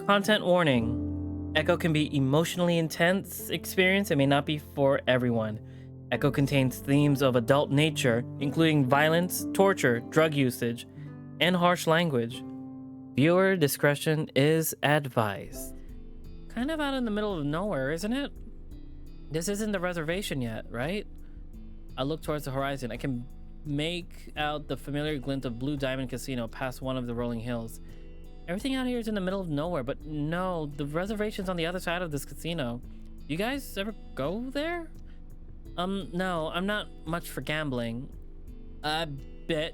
Content warning. Echo can be emotionally intense experience and may not be for everyone. Echo contains themes of adult nature, including violence, torture, drug usage, and harsh language. Viewer discretion is advised. Kind of out in the middle of nowhere, isn't it? This isn't the reservation yet, right? I look towards the horizon. I can make out the familiar glint of Blue Diamond Casino past one of the rolling hills. Everything out here is in the middle of nowhere, but no, the reservation's on the other side of this casino. You guys ever go there? No, I'm not much for gambling. I bet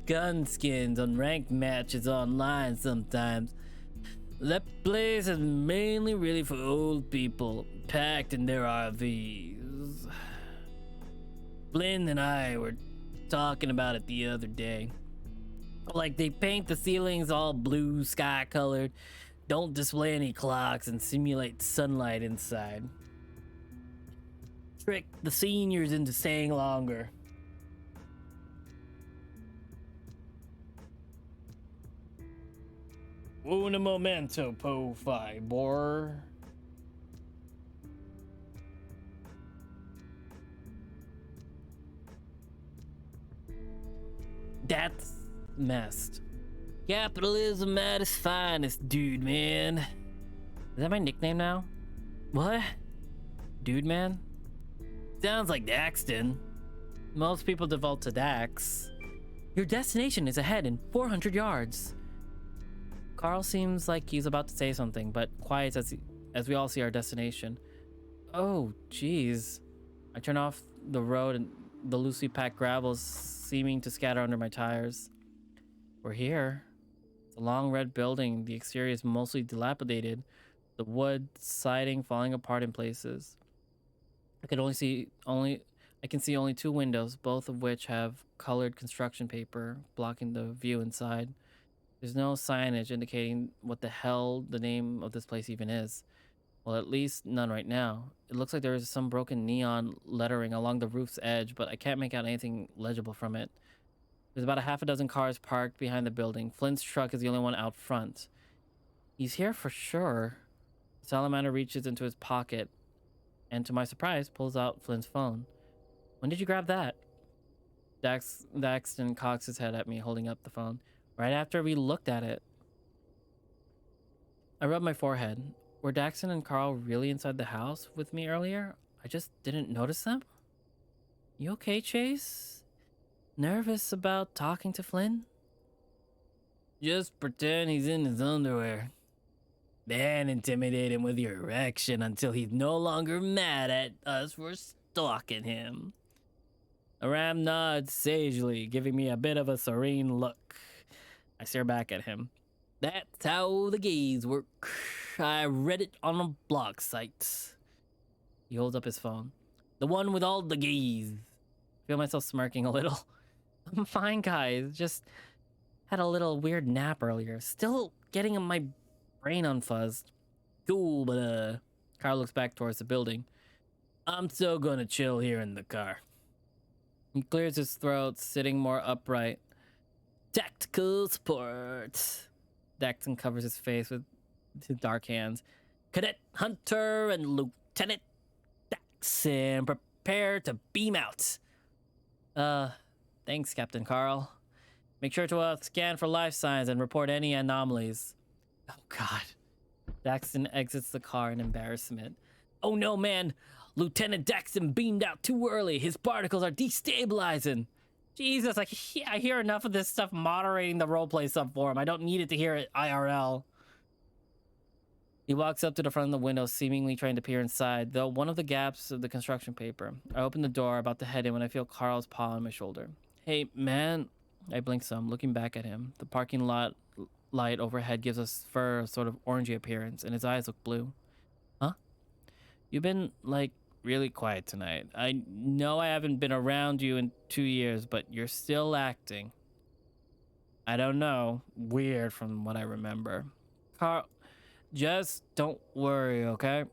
gun skins on ranked matches online sometimes. That place is mainly really for old people, packed in their RVs. Flynn and I were talking about it the other day. Like, they paint the ceilings all blue sky colored, don't display any clocks, and simulate sunlight inside. Trick the seniors into staying longer. Un momento, po fi, bor. That's messed. Capitalism at its finest, dude, man. Is that my nickname now? What? Dude, man? Sounds like Daxton. Most people default to Dax. Your destination is ahead in 400 yards. Carl seems like he's about to say something, but quiets as we all see our destination. Oh, geez. I turn off the road and the loosely packed gravel seeming to scatter under my tires. We're here. It's a long red building. The exterior is mostly dilapidated, the wood siding falling apart in places. I can see only two windows, both of which have colored construction paper blocking the view inside. There's no signage indicating what the hell the name of this place even is. Well, at least none right now. It looks like there is some broken neon lettering along the roof's edge, but I can't make out anything legible from it. There's about a half a dozen cars parked behind the building. Flint's truck is the only one out front. He's here for sure. Salamander reaches into his pocket and, to my surprise, pulls out Flint's phone. When did you grab that? Daxton cocks his head at me, holding up the phone. Right after we looked at it. I rub my forehead. Were Daxton and Carl really inside the house with me earlier? I just didn't notice them? You okay, Chase? Nervous about talking to Flynn? Just pretend he's in his underwear. Then intimidate him with your erection until he's no longer mad at us for stalking him. Aram nods sagely, giving me a bit of a serene look. I stare back at him. That's how the gays work. I read it on a blog site. He holds up his phone. The one with all the gays. I feel myself smirking a little. I'm fine, guys. Just had a little weird nap earlier. Still getting my brain unfuzzed. Cool, but Carl looks back towards the building. I'm still gonna chill here in the car. He clears his throat, sitting more upright. Tactical support. Daxton covers his face with his dark hands. Cadet Hunter and Lieutenant Daxton, prepare to beam out. Thanks, Captain Carl. Make sure to scan for life signs and report any anomalies. Oh, God. Daxton exits the car in embarrassment. Oh, no, man. Lieutenant Daxton beamed out too early. His particles are destabilizing. Jesus, I hear enough of this stuff moderating the roleplay sub forum. I don't need it to hear it IRL. He walks up to the front of the window, seemingly trying to peer inside, though one of the gaps of the construction paper. I open the door, about to head in, when I feel Carl's paw on my shoulder. Hey, man. I blink some, looking back at him. The parking lot light overhead gives us fur a sort of orangey appearance, and his eyes look blue. Huh? You've been, like, really quiet tonight. I know I haven't been around you in 2 years, but you're still acting. I don't know. Weird from what I remember. Carl, just don't worry, okay?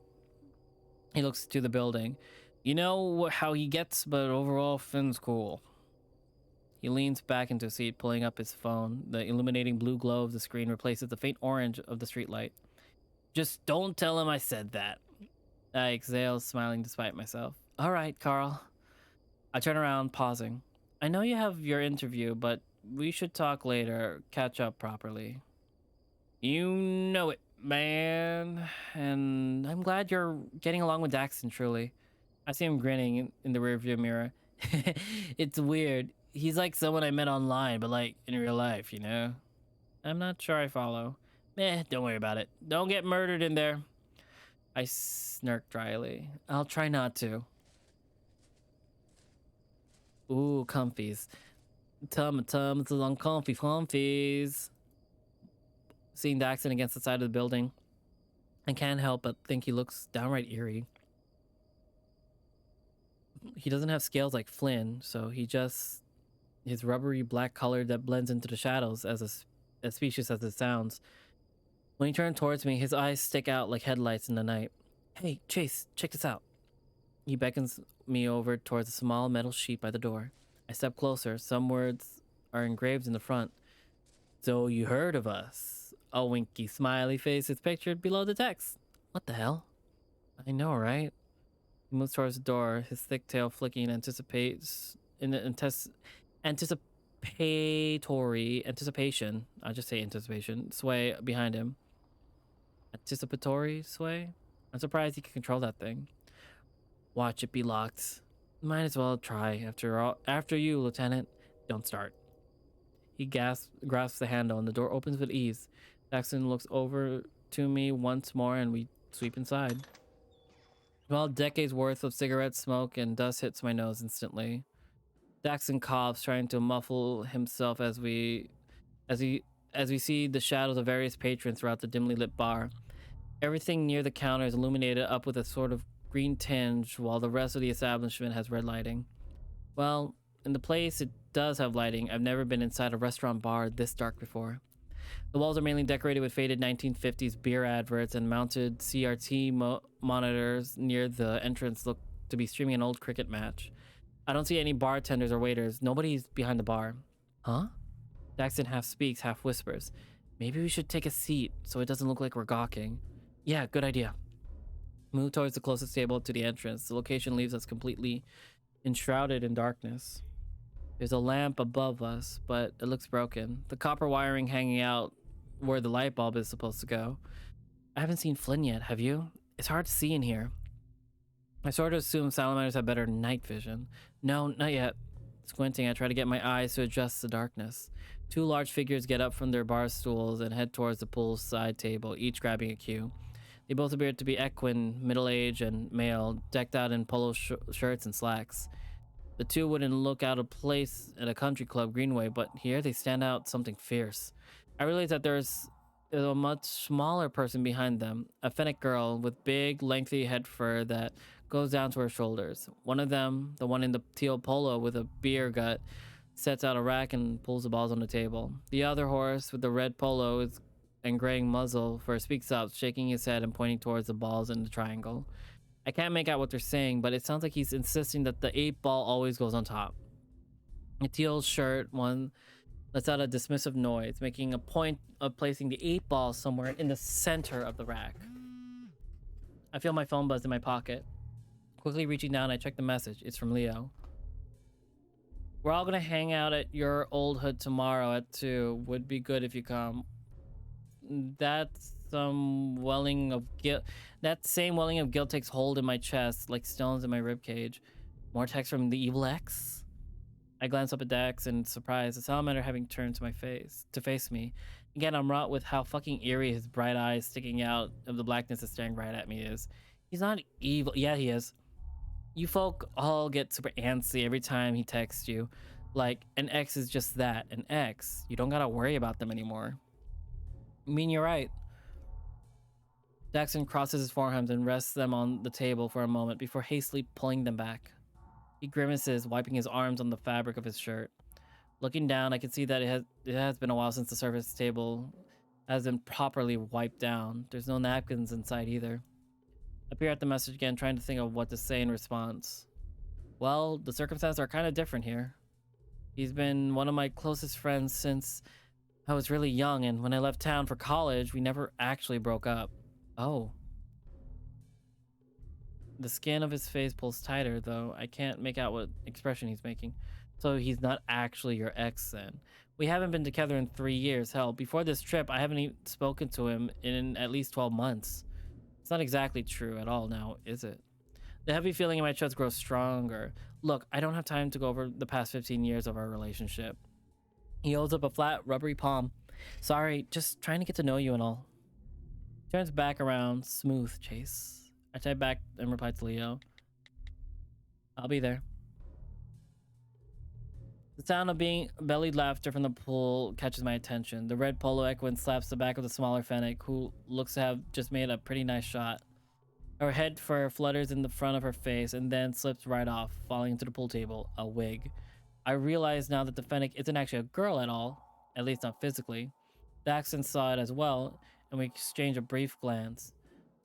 He looks to the building. You know how he gets, but overall, Finn's cool. He leans back into a seat, pulling up his phone. The illuminating blue glow of the screen replaces the faint orange of the streetlight. Just don't tell him I said that. I exhale, smiling despite myself. All right, Carl. I turn around, pausing. I know you have your interview, but we should talk later, catch up properly. You know it, man. And I'm glad you're getting along with Daxton, truly. I see him grinning in the rearview mirror. It's weird. He's like someone I met online, but like in real life, you know? I'm not sure I follow. Don't worry about it. Don't get murdered in there. I snark dryly. I'll try not to. Ooh, comfies. Tums on comfies. Seeing Daxton against the side of the building, I can't help but think he looks downright eerie. He doesn't have scales like Flynn, so his rubbery black color that blends into the shadows as specious as it sounds. When he turned towards me, his eyes stick out like headlights in the night. Hey, Chase, check this out. He beckons me over towards a small metal sheet by the door. I step closer. Some words are engraved in the front. So you heard of us. A winky smiley face is pictured below the text. What the hell? I know, right? He moves towards the door, his thick tail flicking anticipation. I'll just say anticipation. Sway behind him. Anticipatory sway? I'm surprised he can control that thing. Watch it be locked. Might as well try. After you, Lieutenant. Don't start. He grasps the handle and the door opens with ease. Daxton looks over to me once more and we sweep inside. Well, decades worth of cigarette smoke and dust hits my nose instantly. Daxton coughs, trying to muffle himself as we see the shadows of various patrons throughout the dimly lit bar. Everything near the counter is illuminated up with a sort of green tinge, while the rest of the establishment has red lighting. Well, in the place it does have lighting. I've never been inside a restaurant bar this dark before. The walls are mainly decorated with faded 1950s beer adverts, and mounted CRT monitors near the entrance look to be streaming an old cricket match. I don't see any bartenders or waiters. Nobody's behind the bar. Huh? Daxton half speaks, half whispers. Maybe we should take a seat so it doesn't look like we're gawking. Yeah, good idea. Move towards the closest table to the entrance. The location leaves us completely enshrouded in darkness. There's a lamp above us, but it looks broken. The copper wiring hanging out where the light bulb is supposed to go. I haven't seen Flynn yet, have you? It's hard to see in here. I sort of assume salamanders have better night vision. No, not yet. Squinting, I try to get my eyes to adjust the darkness. Two large figures get up from their bar stools and head towards the pool's side table, each grabbing a cue. They both appear to be equine, middle-aged and male, decked out in polo shirts and slacks. The two wouldn't look out of place at a country club Greenway, but here they stand out something fierce. I realize that there's a much smaller person behind them, a fennec girl with big, lengthy head fur that goes down to her shoulders. One of them, the one in the teal polo with a beer gut, sets out a rack and pulls the balls on the table. The other horse with the red polo and graying muzzle speaks up, shaking his head and pointing towards the balls in the triangle. I can't make out what they're saying, but it sounds like he's insisting that the 8-ball always goes on top. The teal shirt one lets out a dismissive noise, making a point of placing the 8-ball somewhere in the center of the rack. I feel my phone buzz in my pocket. Quickly reaching down, I check the message. It's from Leo. We're all gonna hang out at your old hood tomorrow at 2. Would be good if you come. That's some welling of guilt. That same welling of guilt takes hold in my chest like stones in my ribcage. More text from the evil X? I glance up at Dax in surprise, the salamander having turned to face me. Again, I'm wrought with how fucking eerie his bright eyes sticking out of the blackness that's staring right at me is. He's not evil. Yeah, he is. You folk all get super antsy every time he texts you. Like, an X is just that, an X. You don't gotta worry about them anymore. I mean, you're right. Daxton crosses his forearms and rests them on the table for a moment before hastily pulling them back. He grimaces, wiping his arms on the fabric of his shirt. Looking down, I can see that it has been a while since the service table has been properly wiped down. There's no napkins inside either. I peer at the message again, trying to think of what to say in response. Well, the circumstances are kind of different here. He's been one of my closest friends since I was really young, and when I left town for college, we never actually broke up. Oh. The skin of his face pulls tighter, though I can't make out what expression he's making. So he's not actually your ex then. We haven't been together in 3 years. Hell, before this trip, I haven't even spoken to him in at least 12 months. It's not exactly true at all now, is it? The heavy feeling in my chest grows stronger. Look, I don't have time to go over the past 15 years of our relationship. He holds up a flat, rubbery palm. Sorry, just trying to get to know you and all. Turns back around, smooth, Chase. I type back and reply to Leo. I'll be there. The sound of being bellied laughter from the pool catches my attention. The red polo equine slaps the back of the smaller Fennec, who looks to have just made a pretty nice shot. Her head fur flutters in the front of her face and then slips right off, falling into the pool table, a wig. I realize now that the Fennec isn't actually a girl at all, at least not physically. Daxton saw it as well, and we exchange a brief glance.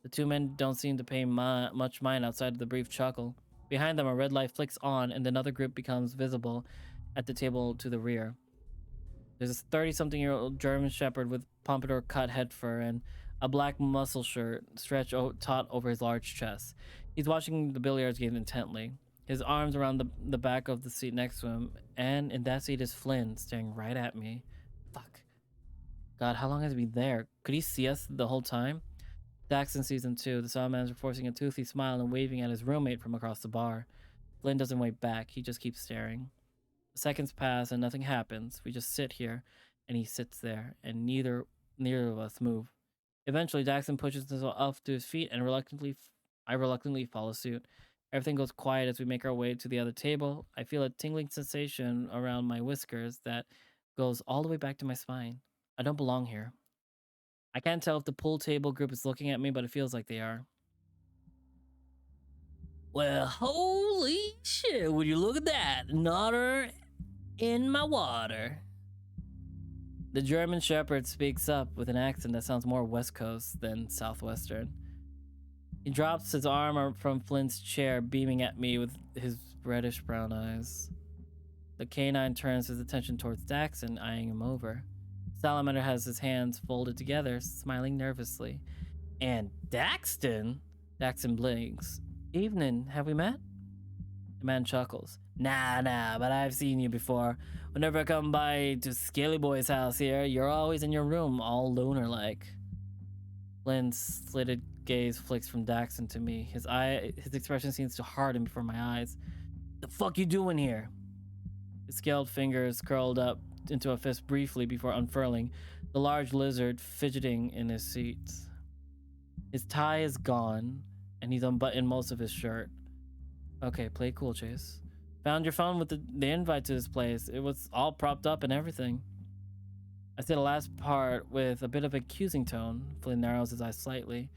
The two men don't seem to pay much mind outside of the brief chuckle. Behind them, a red light flicks on, and another group becomes visible at the table to the rear. There's a 30-something-year-old German Shepherd with pompadour cut head fur and a black muscle shirt stretched taut over his large chest. He's watching the billiards game intently, his arms around the back of the seat next to him, and in that seat is Flynn, staring right at me. Fuck. God, how long has he been there? Could he see us the whole time? Daxton sees him too, the salamanders forcing a toothy smile and waving at his roommate from across the bar. Flynn doesn't wave back, he just keeps staring. Seconds pass and nothing happens. We just sit here, and he sits there, and neither of us move. Eventually, Daxton pushes himself up to his feet, and I reluctantly follow suit. Everything goes quiet as we make our way to the other table. I feel a tingling sensation around my whiskers that goes all the way back to my spine. I don't belong here. I can't tell if the pool table group is looking at me, but it feels like they are. Well, holy shit, would you look at that? An otter in my water. The German Shepherd speaks up with an accent that sounds more West Coast than Southwestern. He drops his arm from Flynn's chair, beaming at me with his reddish brown eyes. The canine turns his attention towards Daxton, eyeing him over. Salamander has his hands folded together, smiling nervously. And Daxton? Daxton blinks. Evening, have we met? The man chuckles. Nah, but I've seen you before. Whenever I come by to Scaly Boy's house here, you're always in your room, all loner-like. Flynn's slitted gaze flicks from Daxton to me. His expression seems to harden before my eyes. The fuck you doing here? His scaled fingers curled up into a fist briefly before unfurling, the large lizard fidgeting in his seat. His tie is gone, and he's unbuttoned most of his shirt. Okay, play cool, Chase. Found your phone with the invite to this place. It was all propped up and everything. I say the last part with a bit of accusing tone. Flynn narrows his eyes slightly.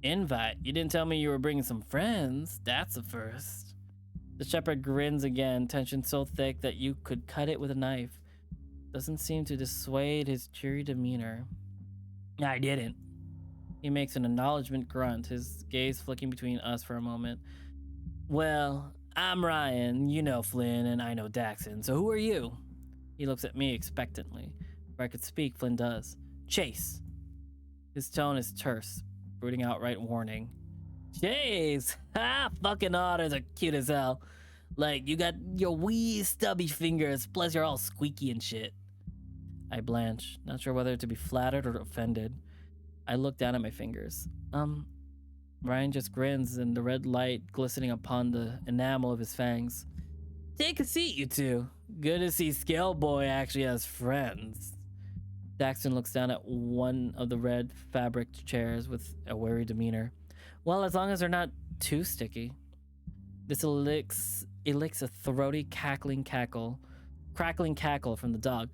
Invite? You didn't tell me you were bringing some friends. That's a first. The shepherd grins again, tension so thick that you could cut it with a knife. Doesn't seem to dissuade his cheery demeanor. I didn't. He makes an acknowledgement grunt, his gaze flicking between us for a moment. Well, I'm Ryan, you know Flynn, and I know Daxton, so who are you? He looks at me expectantly. If I could speak, Flynn does. Chase. His tone is terse, brooding outright warning. Chase! Ha! Fucking otters are cute as hell. Like, you got your wee stubby fingers, plus you're all squeaky and shit. I blanch, not sure whether to be flattered or offended. I look down at my fingers. Ryan just grins and the red light glistening upon the enamel of his fangs. Take a seat, you two. Good to see Scale Boy actually has friends. Daxton looks down at one of the red fabric chairs with a wary demeanor. Well, as long as they're not too sticky. This elicits a throaty crackling cackle from the dog.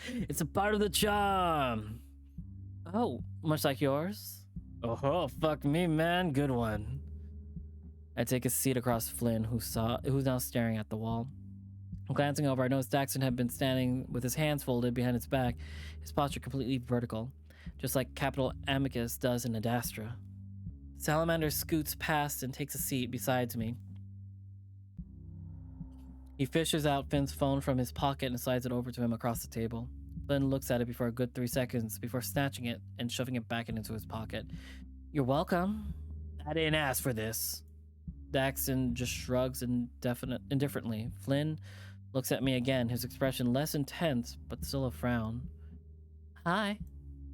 It's a part of the charm. Oh, much like yours? Oh, fuck me, man. Good one. I take a seat across Flynn, who's now staring at the wall. Glancing over, I notice Daxton had been standing with his hands folded behind his back, his posture completely vertical, just like Capital Amicus does in Adastra. Salamander scoots past and takes a seat beside me. He fishes out Finn's phone from his pocket and slides it over to him across the table. Flynn looks at it for a good 3 seconds before snatching it and shoving it back into his pocket. You're welcome. I didn't ask for this. Daxton just shrugs indifferently. Flynn looks at me again, his expression less intense, but still a frown. Hi.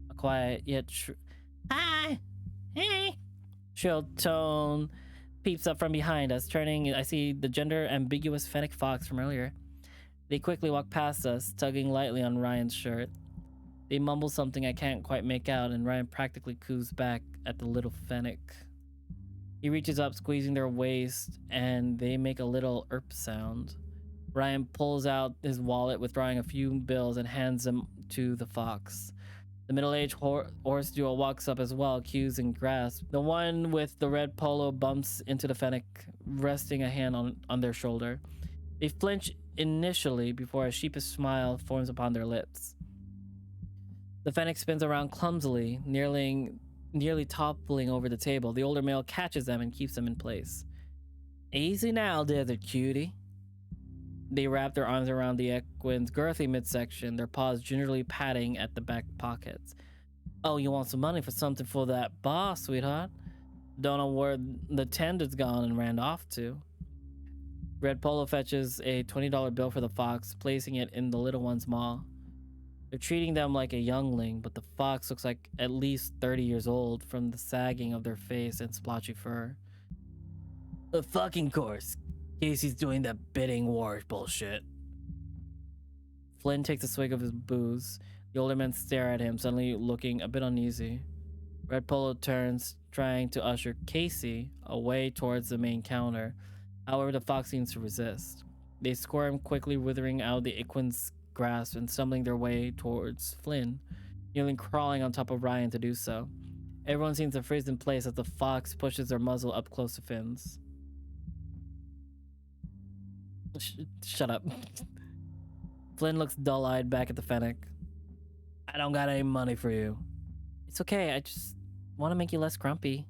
A quiet yet hi. Hey. Shrill tone peeps up from behind us. Turning, I see the gender-ambiguous fennec fox from earlier. They quickly walk past us, tugging lightly on Ryan's shirt. They mumble something I can't quite make out, and Ryan practically coos back at the little fennec. He reaches up, squeezing their waist, and they make a little erp sound. Ryan pulls out his wallet, withdrawing a few bills, and hands them to the fox. The middle-aged horse duo walks up as well, cues and grasps. The one with the red polo bumps into the fennec, resting a hand on their shoulder. They flinch initially before a sheepish smile forms upon their lips. The fennec spins around clumsily, nearly toppling over the table. The older male catches them and keeps them in place. Easy now, desert cutie. They wrap their arms around the equin's girthy midsection, their paws gingerly patting at the back pockets. Oh, you want some money for something for that bar, sweetheart? Don't know where the tender's gone and ran off to. Red Polo fetches a $20 bill for the fox, placing it in the little one's maw. They're treating them like a youngling, but the fox looks like at least 30 years old from the sagging of their face and splotchy fur. Of fucking course. Casey's doing that bidding war bullshit. Flynn takes a swig of his booze. The older men stare at him, suddenly looking a bit uneasy. Red Polo turns, trying to usher Casey away towards the main counter. However, the fox seems to resist. They squirm, quickly withering out the equin's grasp and stumbling their way towards Flynn, nearly crawling on top of Ryan to do so. Everyone seems to freeze in place as the fox pushes their muzzle up close to Finn's. Shut up. Flynn looks dull-eyed back at the fennec. I don't got any money for you. It's okay, I just want to make you less grumpy.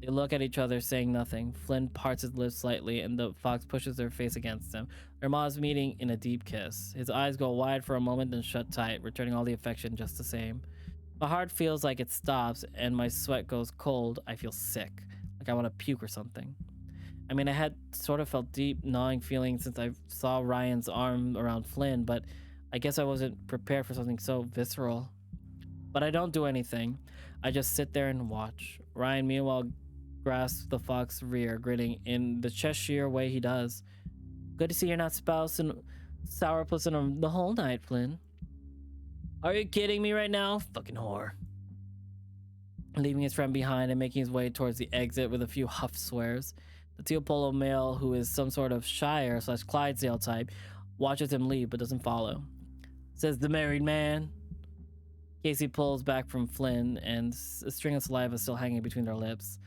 They look at each other, saying nothing. Flynn parts his lips slightly, and the fox pushes their face against him. Their maws meeting in a deep kiss. His eyes go wide for a moment, then shut tight, returning all the affection just the same. My heart feels like it stops, and my sweat goes cold. I feel sick, like I want to puke or something. I mean, I had sort of felt deep, gnawing feelings since I saw Ryan's arm around Flynn, but I guess I wasn't prepared for something so visceral. But I don't do anything. I just sit there and watch. Ryan, meanwhile, grasps the fox's rear, grinning in the Cheshire way he does. Good to see you're not spousing sourpussing the whole night, Flynn. Are you kidding me right now? Fucking whore. Leaving his friend behind and making his way towards the exit with a few huff swears. The teal polo male, who is some sort of Shire/Clydesdale type, watches him leave but doesn't follow. Says the married man. Casey pulls back from Flynn, and a string of saliva still hanging between their lips.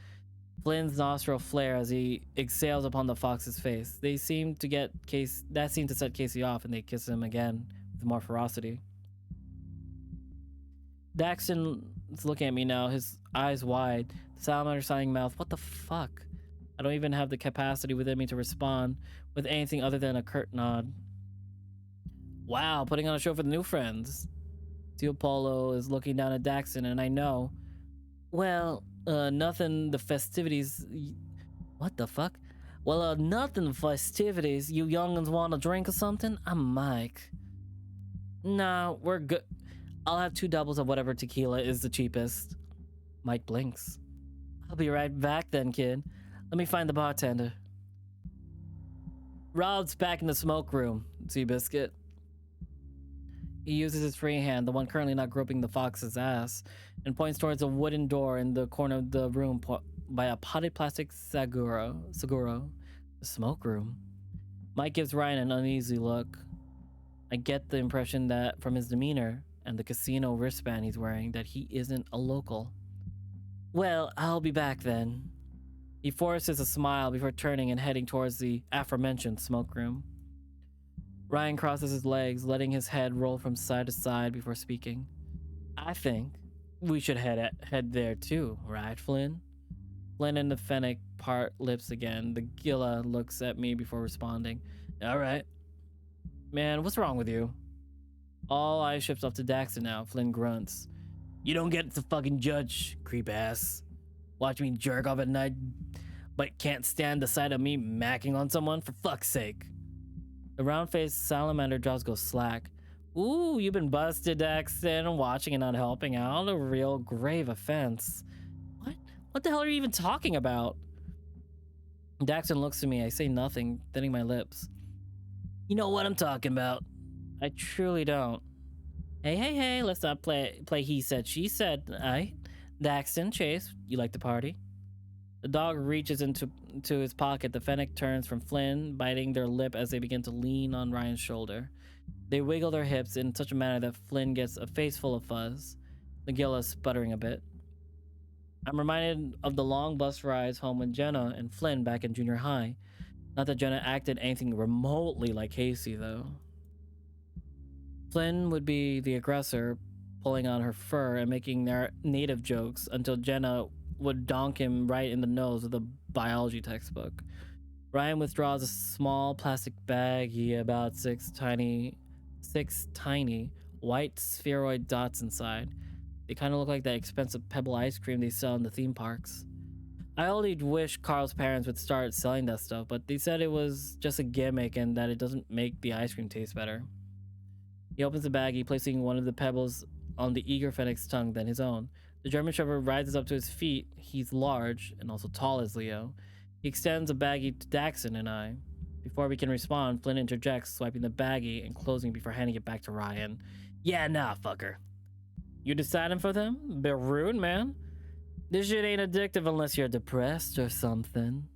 Flynn's nostril flare as he exhales upon the fox's face. That seemed to set Casey off, and they kiss him again with more ferocity. Daxton is looking at me now, his eyes wide, the salamander sighing mouth. What the fuck? I don't even have the capacity within me to respond with anything other than a curt nod. Wow, putting on a show for the new friends. Teal Polo is looking down at Daxton, and I know. Well, nothing the festivities. What the fuck? Well, nothing the festivities. You young'uns want a drink or something? I'm Mike. Nah, we're good. I'll have 2 doubles of whatever tequila is the cheapest. Mike blinks. I'll be right back then, kid. Let me find the bartender. Rob's back in the smoke room, Seabiscuit. He uses his free hand, the one currently not groping the fox's ass, and points towards a wooden door in the corner of the room by a potted plastic Seguro. The smoke room. Mike gives Ryan an uneasy look. I get the impression that from his demeanor and the casino wristband he's wearing that he isn't a local. Well, I'll be back then. He forces a smile before turning and heading towards the aforementioned smoke room. Ryan crosses his legs, letting his head roll from side to side before speaking. I think we should head there too, right, Flynn? Flynn and the fennec part lips again. The Gila looks at me before responding. All right. Man, what's wrong with you? All eyes shift off to Daxton now. Flynn grunts. You don't get to fucking judge, creep ass. Watch me jerk off at night, but can't stand the sight of me macking on someone? For fuck's sake. The round-faced salamander jaws go slack. Ooh, you've been busted, Daxton. Watching and not helping out. A real grave offense. What? What the hell are you even talking about? Daxton looks at me. I say nothing, thinning my lips. You know what I'm talking about. I truly don't. Hey, let's not play he said, she said. Aight. Daxton, Chase, you like the party? The dog reaches into his pocket. The fennec turns from Flynn, biting their lip as they begin to lean on Ryan's shoulder. They wiggle their hips in such a manner that Flynn gets a face full of fuzz. Nagila sputtering a bit. I'm reminded of the long bus rides home with Jenna and Flynn back in junior high. Not that Jenna acted anything remotely like Casey, though. Flynn would be the aggressor, pulling on her fur and making their native jokes until Jenna would donk him right in the nose with a biology textbook. Ryan withdraws a small plastic baggie about six tiny white spheroid dots inside. They kind of look like that expensive Pebble ice cream they sell in the theme parks. I only wish Carl's parents would start selling that stuff, but they said it was just a gimmick and that it doesn't make the ice cream taste better. He opens the baggie, placing one of the pebbles on the eager fennec's tongue, then his own. The German Shepherd rises up to his feet. He's large and also tall as Leo. He extends a baggie to Daxton and I. Before we can respond, Flynn interjects, swiping the baggie and closing before handing it back to Ryan. Yeah, nah, fucker. You deciding for them? Bit rude, man. This shit ain't addictive unless you're depressed or something.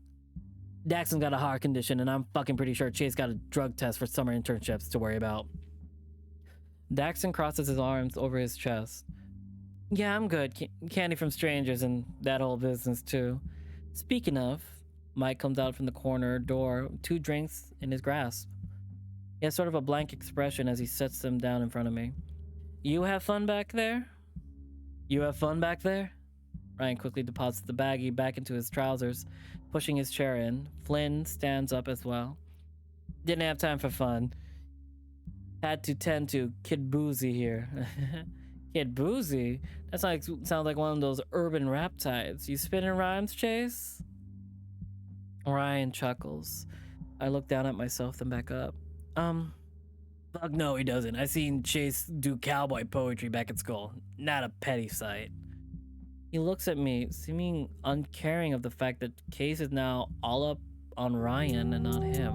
Daxton got a heart condition, and I'm fucking pretty sure Chase got a drug test for summer internships to worry about. Daxton crosses his arms over his chest. Yeah, I'm good. Candy from strangers and that whole business, too. Speaking of, Mike comes out from the corner door, 2 drinks in his grasp. He has sort of a blank expression as he sets them down in front of me. You have fun back there? You have fun back there? Ryan quickly deposits the baggie back into his trousers, pushing his chair in. Flynn stands up as well. Didn't have time for fun. Had to tend to Kid Boozy here. Kid Boozy? That sounds like one of those urban rap types. You spinning rhymes, Chase? Ryan chuckles. I look down at myself, then back up. Fuck no, he doesn't. I seen Chase do cowboy poetry back at school. Not a petty sight. He looks at me, seeming uncaring of the fact that Case is now all up on Ryan and not him.